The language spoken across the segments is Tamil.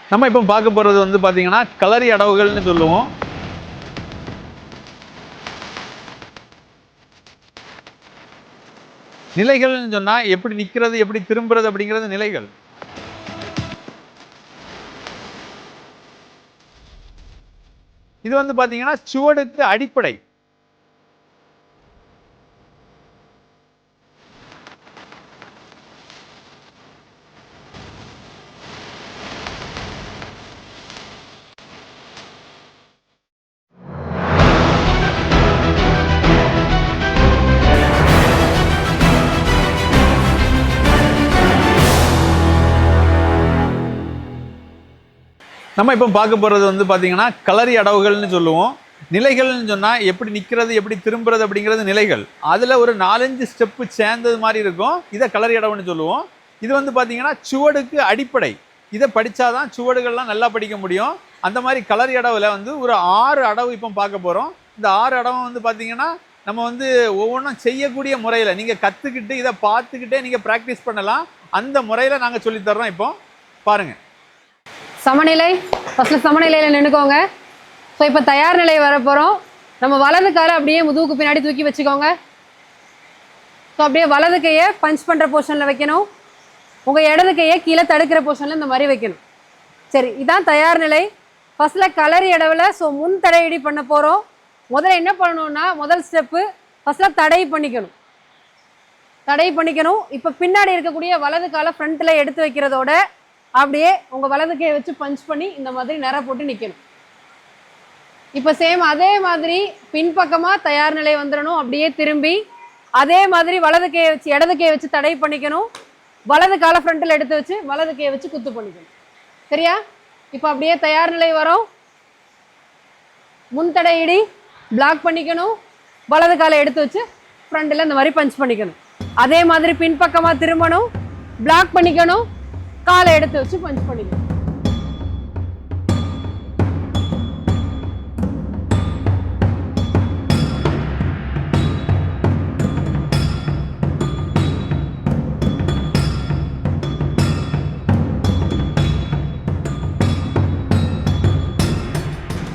நம்ம இப்போ பார்க்க போகிறது வந்து பார்த்தீங்கன்னா களரி அடவுகள்னு சொல்லுவோம். நிலைகள்னு சொன்னால் எப்படி நிற்கிறது எப்படி திரும்புறது அப்படிங்கிறது நிலைகள். இது வந்து பார்த்தீங்கன்னா சுவடுக்கு அடிப்படை. நம்ம இப்போ பார்க்க போகிறது வந்து பார்த்தீங்கன்னா களரி அடவுகள்னு சொல்லுவோம். நிலைகள்னு சொன்னால் எப்படி நிற்கிறது எப்படி திரும்புறது அப்படிங்கிறது நிலைகள். அதில் ஒரு 4-5 ஸ்டெப்பு சேர்ந்தது மாதிரி இருக்கும். இதை களரி அடவுன்னு சொல்லுவோம். இது வந்து பார்த்தீங்கன்னா சுவடுக்கு அடிப்படை. இதை படித்தாதான் சுவடுகள்லாம் நல்லா படிக்க முடியும். அந்த மாதிரி களரி அடவில் வந்து ஒரு 6 அடவு இப்போ பார்க்க போகிறோம். இந்த 6 அடவும் வந்து பார்த்தீங்கன்னா நம்ம வந்து ஒவ்வொன்றும் செய்யக்கூடிய முறையில் நீங்கள் கற்றுக்கிட்டு இதை பார்த்துக்கிட்டே நீங்கள் ப்ராக்டிஸ் பண்ணலாம். அந்த முறையில் நாங்கள் சொல்லித்தர்றோம். இப்போ பாருங்கள். சமநிலை, ஃபஸ்ட்டில் சமநிலையில் நின்றுக்கோங்க. ஸோ இப்போ தயார் நிலை வர போகிறோம். நம்ம வலது காலை அப்படியே முதுகுக்கு பின்னாடி தூக்கி வச்சுக்கோங்க. ஸோ அப்படியே வலது கையை பஞ்ச் பண்ணுற பொசிஷனில் வைக்கணும். உங்கள் இடது கையை கீழே தடுக்கிற பொசிஷனில் இந்த மாதிரி வைக்கணும். சரி, இதான் தயார் நிலை. ஃபஸ்ட்டில் களரி இடவில் ஸோ முன் தடையடி பண்ண போகிறோம். முதல்ல என்ன பண்ணணும்னா முதல் ஸ்டெப்பு ஃபஸ்ட்டில் தடை பண்ணிக்கணும். இப்போ பின்னாடி இருக்கக்கூடிய வலது காலை ஃப்ரண்ட்டில் எடுத்து வைக்கிறதோட அப்படியே உங்கள் வலது கையை வச்சு பஞ்ச் பண்ணி இந்த மாதிரி நேரா போட்டு நிற்கணும். இப்போ சேம் அதே மாதிரி பின்பக்கமாக தயார் நிலை வந்துடணும். அப்படியே திரும்பி அதே மாதிரி வலது கையை வச்சு இடது கையை வச்சு தடை பண்ணிக்கணும். வலது காலை ஃப்ரண்ட்டில் எடுத்து வச்சு வலது கையை வச்சு குத்து பண்ணிக்கணும். சரியா? இப்போ அப்படியே தயார் நிலை வரும். முன்தடை இடி பிளாக் பண்ணிக்கணும். வலது காலை எடுத்து வச்சு ஃப்ரண்ட்டில் இந்த மாதிரி பஞ்ச் பண்ணிக்கணும். அதே மாதிரி பின்பக்கமாக திரும்பணும், பிளாக் பண்ணிக்கணும், காலை எடுத்து வச்சு பஞ்ச் பண்ணிக்கணும்.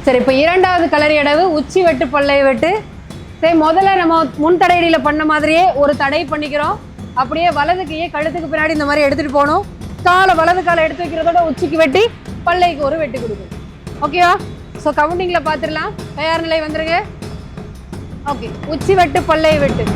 சரி, இப்போ இரண்டாவது களரி அடவு உச்சி வெட்டு பல்லை வெட்டு. சரி, முதல்ல நம்ம முன் தடையடியில் பண்ண மாதிரியே ஒரு தடை பண்ணிக்கிறோம். அப்படியே வலது கையை கழுத்துக்கு பின்னாடி இந்த மாதிரி எடுத்துகிட்டு போகணும். காலை வலது காலை எடுத்து வைக்கிறதோட உச்சிக்கு வெட்டி பல்லைக்கு ஒரு வெட்டு கொடுக்கணும். ஓகேவா? ஸோ கவுண்டிங்கில் பார்த்துடலாம். தயார் நிலை வந்துருங்க. ஓகே, உச்சி வெட்டு பல்லை வெட்டு.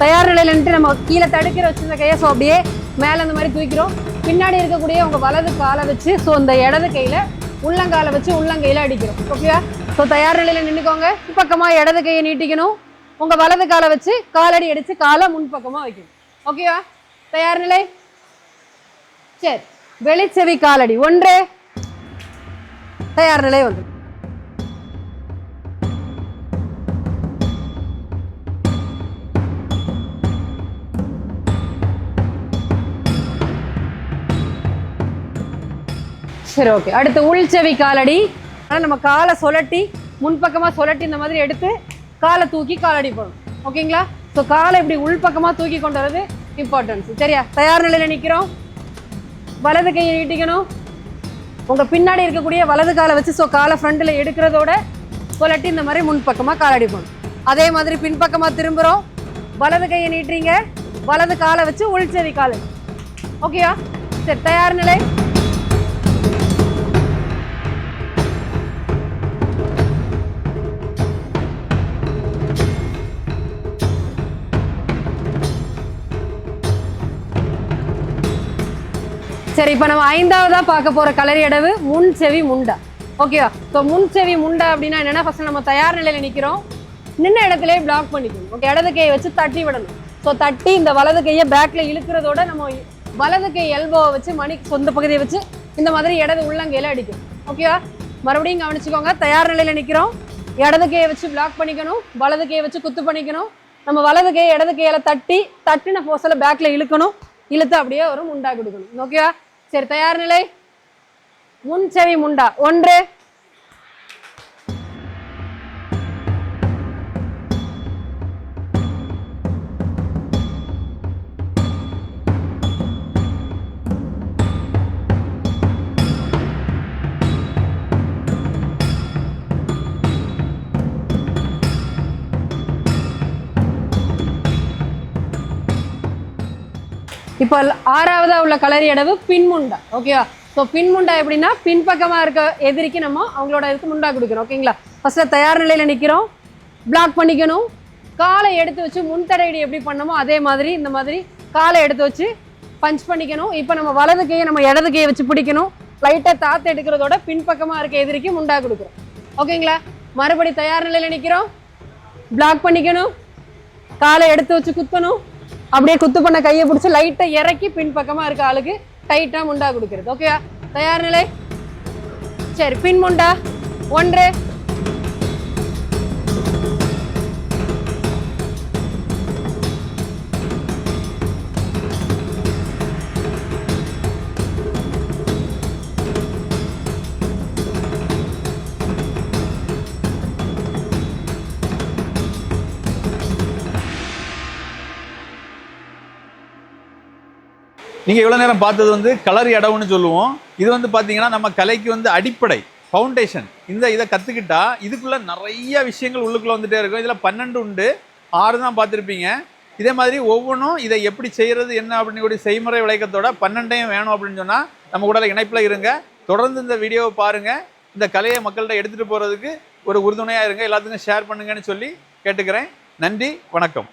தயார் நிலையில் நின்று நம்ம கீழே தடுக்கிற வச்சிருந்த கையை ஸோ அப்படியே மேலே அந்த மாதிரி தூக்கிறோம். பின்னாடி இருக்கக்கூடிய உங்கள் வலது காலை வச்சு ஸோ இந்த இடது கையில் உள்ளங்காலை வச்சு உள்ளங்கையில் அடிக்கிறோம். ஓகேவா? ஸோ தயார் நிலையில் நின்றுக்கோங்க. பக்கமாக இடது கையை நீட்டிக்கணும். உங்கள் வலது காலை வச்சு காலடி அடித்து காலை முன்பக்கமாக வைக்கணும். ஓகேவா? தயார் நிலை. சரி, வெளிச்செவி காலடி 1. தயார் நிலை வந்து சரி. ஓகே, அடுத்து உள்செவி காலடி. ஆனால் நம்ம காலை சுழட்டி முன்பக்கமாக சுழட்டி இந்த மாதிரி எடுத்து காலை தூக்கி காலடி போடணும். ஓகேங்களா? ஸோ காலை இப்படி உள்பக்கமாக தூக்கி கொண்டு வரது இம்பார்ட்டன்ஸ். சரியா? தயார் நிலையில் நிற்கிறோம். வலது கையை நீட்டிக்கணும். உங்கள் பின்னாடி இருக்கக்கூடிய வலது காலை வச்சு ஸோ காலை ஃப்ரண்ட்டில் எடுக்கிறதோட சுழட்டி இந்த மாதிரி முன்பக்கமாக காலடி போடணும். அதே மாதிரி பின்பக்கமாக திரும்புகிறோம். வலது கையை நீட்டுறீங்க. வலது காலை வச்சு உள்செவி காலடி. ஓகேவா? சரி, தயார் நிலை. சரி, இப்போ நம்ம 5ஆவதாக பார்க்க போகிற களரி அடவு முன் செவி முண்டா. ஓகேவா? ஸோ முன் செவி முண்டா அப்படின்னா என்னென்னா ஃபஸ்ட்டு நம்ம தயார் நிலையில் நிற்கிறோம். நின்ன இடத்துலேயே பிளாக் பண்ணிக்கணும். ஓகே, இடது கையை வச்சு தட்டி விடணும். ஸோ தட்டி இந்த வலது கையை பேக்கில் இழுக்கிறதோட நம்ம வலது கை எல்போவை வச்சு மணி சொந்த பகுதியை வச்சு இந்த மாதிரி இடது உள்ளங்கையில் அடிக்கணும். ஓகேவா? மறுபடியும் கவனிச்சுக்கோங்க. தயார் நிலையில் நிற்கிறோம். இடது கையை வச்சு பிளாக் பண்ணிக்கணும், வலது கையை வச்சு குத்து பண்ணிக்கணும். நம்ம வலது கையை இடது கையில தட்டின போர்ஸில் பேக்கில் இழுக்கணும். இழுத்து அப்படியே ஒரு முண்டா கொடுக்கணும். ஓகேவா? சரி, தயார் நிலை. முன் செவி முண்டா. 1. இப்போ 6வதா உள்ள களரி அடவு பின்முண்டா. ஓகேவா? ஸோ பின்முண்டா எப்படின்னா பின்பக்கமாக இருக்க எதிரிக்கு நம்ம அவங்களோட இதுக்கு முண்டா கொடுக்கணும். ஓகேங்களா? ஃபர்ஸ்ட் தயார் நிலையில் நிற்கிறோம், பிளாக் பண்ணிக்கணும். காலை எடுத்து வச்சு முன்தடையடி எப்படி பண்ணமோ அதே மாதிரி இந்த மாதிரி காலை எடுத்து வச்சு பஞ்ச் பண்ணிக்கணும். இப்போ நம்ம வலது கையை நம்ம இடது கையை வச்சு பிடிக்கணும். லைட்டாக தாத்து எடுக்கிறதோட பின்பக்கமாக இருக்க எதிரிக்கு முண்டா கொடுக்குறோம். ஓகேங்களா? மறுபடி தயார் நிலையில் நிற்கிறோம், பிளாக் பண்ணிக்கணும். காலை எடுத்து வச்சு குத்தணும். அப்படியே குத்து பண்ண கையை பிடிச்சி லைட்டாக இறக்கி பின்பக்கமா இருக்க ஆளுக்கு டைட்டா முண்டா கொடுக்கிறது. ஓகே, தயார் நிலை. சரி, பின் முண்டா. 1. நீங்கள் இவ்வளோ நேரம் பார்த்தது வந்து களரி அடவுன்னு சொல்லுவோம். இது வந்து பார்த்தீங்கன்னா நம்ம கலைக்கு வந்து அடிப்படை ஃபவுண்டேஷன். இதை கற்றுக்கிட்டா இதுக்குள்ளே நிறைய விஷயங்கள் உள்ளுக்குள்ளே வந்துகிட்டே இருக்கும். இதில் 12 உண்டு, 6 தான் பார்த்துருப்பீங்க. இதே மாதிரி ஒவ்வொன்றும் இதை எப்படி செய்கிறது என்ன அப்படின்னு கூடிய செய்முறை விளக்கத்தோட 12ஐயும் வேணும் அப்படின்னு சொன்னால் நம்ம கூட இணைப்பில் இருங்க. தொடர்ந்து இந்த வீடியோவை பாருங்கள். இந்த கலையை மக்கள்கிட்ட எடுத்துகிட்டு போகிறதுக்கு ஒரு உறுதுணையாக இருங்க. எல்லாத்துக்கும் ஷேர் பண்ணுங்கன்னு சொல்லி கேட்டுக்கிறேன். நன்றி, வணக்கம்.